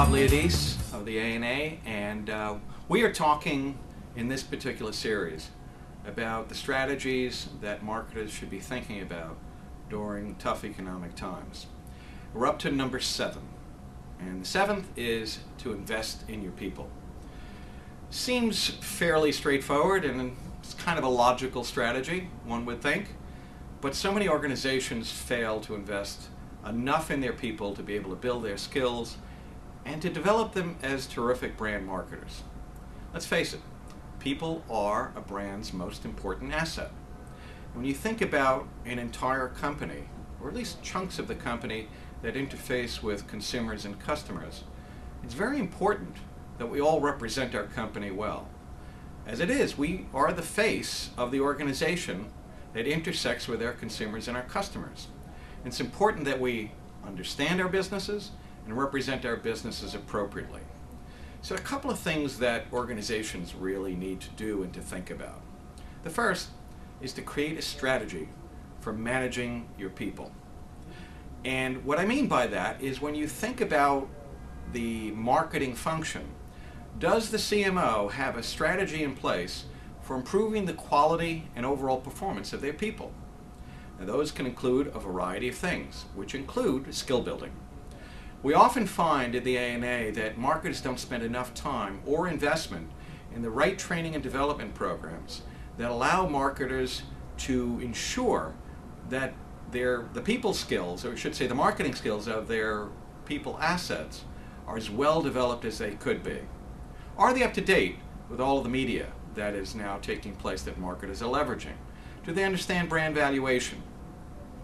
Bob Leodis of the ANA, and we are talking in this particular series about the strategies that marketers should be thinking about during tough economic times. We're up to number 7, and the 7th is to invest in your people. Seems fairly straightforward, and it's kind of a logical strategy, one would think, but so many organizations fail to invest enough in their people to be able to build their skills and to develop them as terrific brand marketers. Let's face it, people are a brand's most important asset. When you think about an entire company, or at least chunks of the company that interface with consumers and customers, it's very important that we all represent our company well. As it is, we are the face of the organization that intersects with our consumers and our customers. It's important that we understand our businesses and represent our businesses appropriately. So a couple of things that organizations really need to do and to think about. The first is to create a strategy for managing your people. And what I mean by that is when you think about the marketing function, does the CMO have a strategy in place for improving the quality and overall performance of their people? Now, those can include a variety of things, which include skill building. We often find in the ANA that marketers don't spend enough time or investment in the right training and development programs that allow marketers to ensure that the people skills, or I should say the marketing skills of their people assets, are as well developed as they could be. Are they up to date with all of the media that is now taking place that marketers are leveraging? Do they understand brand valuation?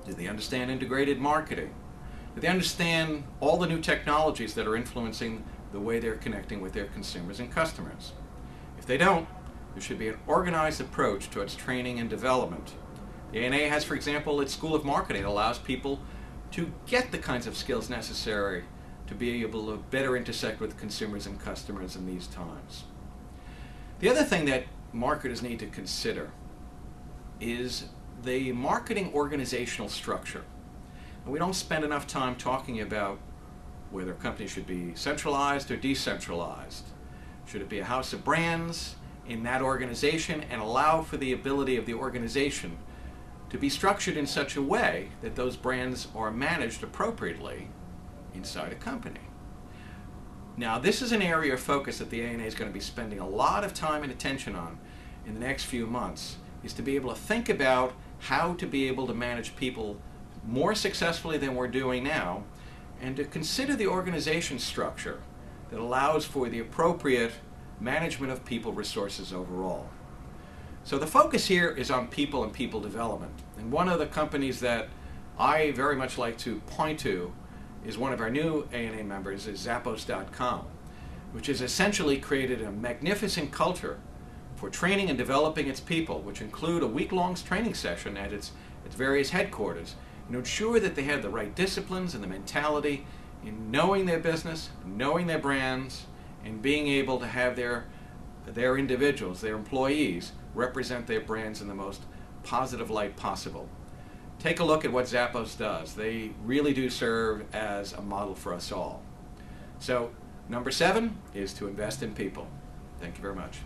Do they understand integrated marketing? Do they understand all the new technologies that are influencing the way they're connecting with their consumers and customers? If they don't, there should be an organized approach towards training and development. The ANA has, for example, its School of Marketing that allows people to get the kinds of skills necessary to be able to better intersect with consumers and customers in these times. The other thing that marketers need to consider is the marketing organizational structure. And we don't spend enough time talking about whether a company should be centralized or decentralized. Should it be a house of brands in that organization and allow for the ability of the organization to be structured in such a way that those brands are managed appropriately inside a company? Now, this is an area of focus that the ANA is going to be spending a lot of time and attention on in the next few months, is to be able to think about how to be able to manage people more successfully than we're doing now, and to consider the organization structure that allows for the appropriate management of people resources overall. So the focus here is on people and people development. And one of the companies that I very much like to point to is one of our new ANA members, is Zappos.com, which has essentially created a magnificent culture for training and developing its people, which include a week-long training session at its various headquarters, and ensure that they have the right disciplines and the mentality in knowing their business, knowing their brands, and being able to have their individuals, their employees, represent their brands in the most positive light possible. Take a look at what Zappos does. They really do serve as a model for us all. So, number 7 is to invest in people. Thank you very much.